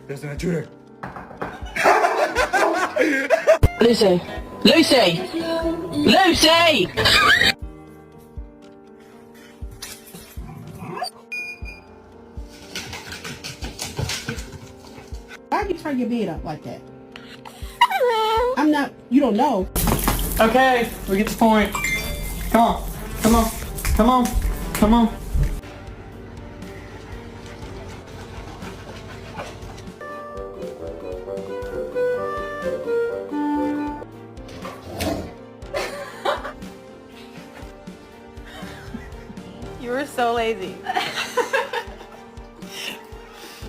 There's an intruder. Lucy! Lucy! Lucy! Why'd you turn your bed up like that? I'm not, you don't know. Okay, we get the point. Come on, come on, come on, come on. You were so lazy.